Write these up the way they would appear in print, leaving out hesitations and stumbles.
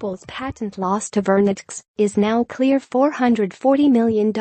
Apple's patent loss to VirnetX is now clear $440 million.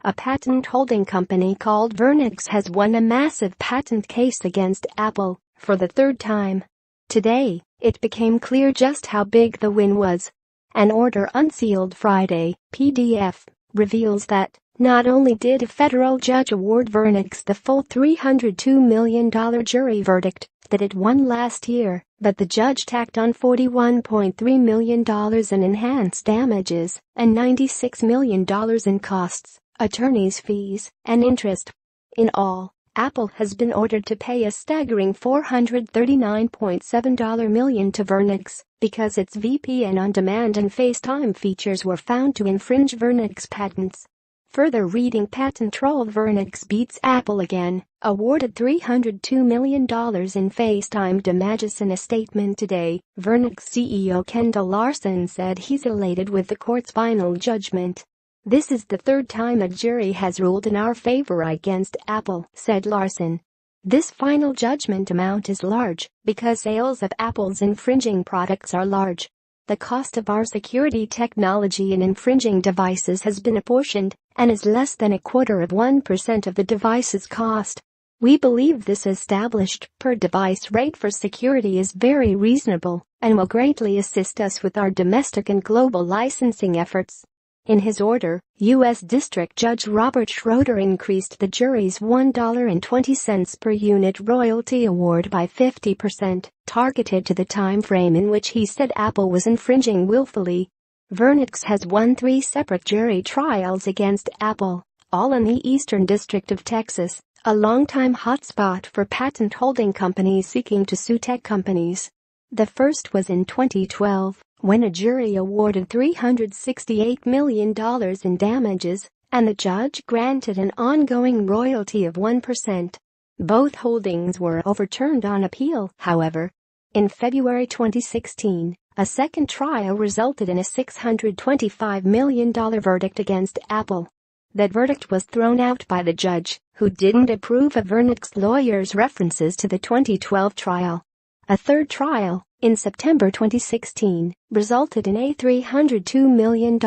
A patent holding company called VirnetX has won a massive patent case against Apple for the third time. Today, it became clear just how big the win was. An order unsealed Friday, PDF, reveals that not only did a federal judge award VirnetX the full $302 million jury verdict that it won last year, but the judge tacked on $41.3 million in enhanced damages and $96 million in costs, attorney's fees, and interest. In all, Apple has been ordered to pay a staggering $439.7 million to VirnetX because its VPN on Demand and FaceTime features were found to infringe VirnetX patents. Further, ReadingPatent troll VirnetX beats Apple again, awarded $302 million in FaceTime damages. In a statement today, VirnetX CEO Kendall Larsen said he's elated with the court's final judgment. "This is the third time a jury has ruled in our favor against Apple," said Larsen. "This final judgment amount is large because sales of Apple's infringing products are large. The cost of our security technology in infringing devices has been apportioned and is less than 0.25% of the device's cost. We believe this established per-device rate for security is very reasonable and will greatly assist us with our domestic and global licensing efforts." In his order, U.S. District Judge Robert Schroeder increased the jury's $1.20 per unit royalty award by 50%, targeted to the time frame in which he said Apple was infringing willfully. VirnetX has won 3 separate jury trials against Apple, all in the Eastern District of Texas, a longtime hotspot for patent holding companies seeking to sue tech companies. The first was in 2012. When a jury awarded $368 million in damages, and the judge granted an ongoing royalty of 1%. Both holdings were overturned on appeal, however. In February 2016, a second trial resulted in a $625 million verdict against Apple. That verdict was thrown out by the judge, who didn't approve of VirnetX lawyers' references to the 2012 trial. A third trial, in September 2016, resulted in a $302 million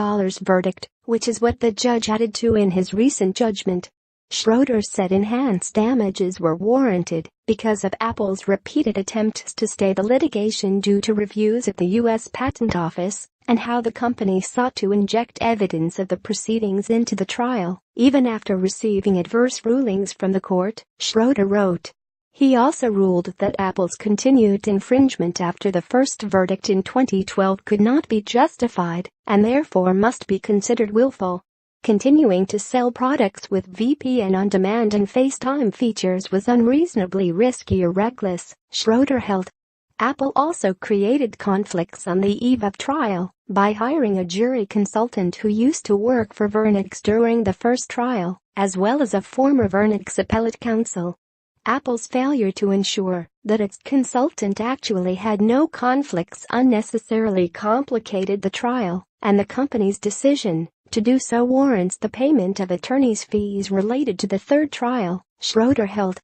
verdict, which is what the judge added to in his recent judgment. Schroeder said enhanced damages were warranted because of Apple's repeated attempts to stay the litigation due to reviews at the U.S. Patent Office and how the company sought to inject evidence of the proceedings into the trial, even after receiving adverse rulings from the court, Schroeder wrote. He also ruled that Apple's continued infringement after the first verdict in 2012 could not be justified and therefore must be considered willful. Continuing to sell products with VPN on Demand and FaceTime features was unreasonably risky or reckless, Schroeder held. Apple also created conflicts on the eve of trial by hiring a jury consultant who used to work for VirnetX during the first trial, as well as a former VirnetX appellate counsel. Apple's failure to ensure that its consultant actually had no conflicts unnecessarily complicated the trial, and the company's decision to do so warrants the payment of attorney's fees related to the third trial, Schroeder held.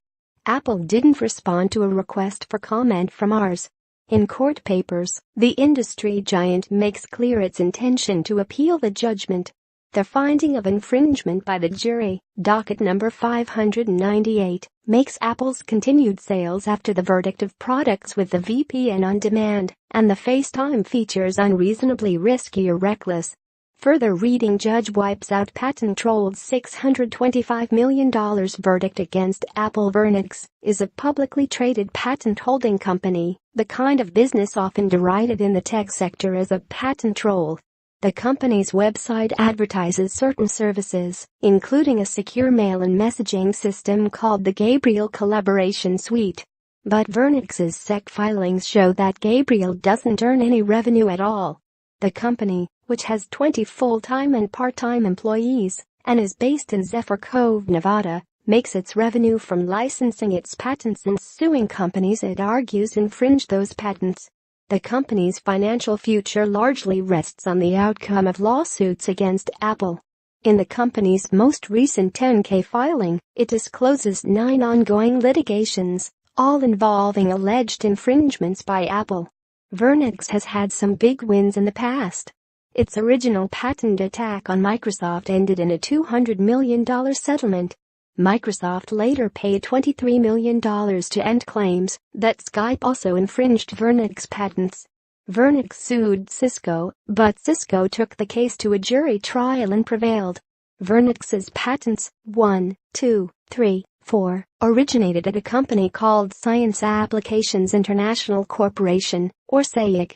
Apple didn't respond to a request for comment from ours. In court papers, the industry giant makes clear its intention to appeal the judgment. The finding of infringement by the jury, docket number 598, makes Apple's continued sales after the verdict of products with the VPN on Demand and the FaceTime features unreasonably risky or reckless. Further reading, judge wipes out patent troll's $625 million verdict against Apple. VirnetX is a publicly traded patent holding company, the kind of business often derided in the tech sector as a patent troll. The company's website advertises certain services, including a secure mail and messaging system called the Gabriel Collaboration Suite. But VirnetX's SEC filings show that Gabriel doesn't earn any revenue at all. The company, which has 20 full-time and part-time employees and is based in Zephyr Cove, Nevada, makes its revenue from licensing its patents and suing companies it argues infringe those patents. The company's financial future largely rests on the outcome of lawsuits against Apple. In the company's most recent 10-K filing, it discloses 9 ongoing litigations, all involving alleged infringements by Apple. VirnetX has had some big wins in the past. Its original patent attack on Microsoft ended in a $200 million settlement. Microsoft later paid $23 million to end claims that Skype also infringed VirnetX patents. VirnetX sued Cisco, but Cisco took the case to a jury trial and prevailed. VirnetX's patents 1, 2, 3, 4 originated at a company called Science Applications International Corporation, or SAIC.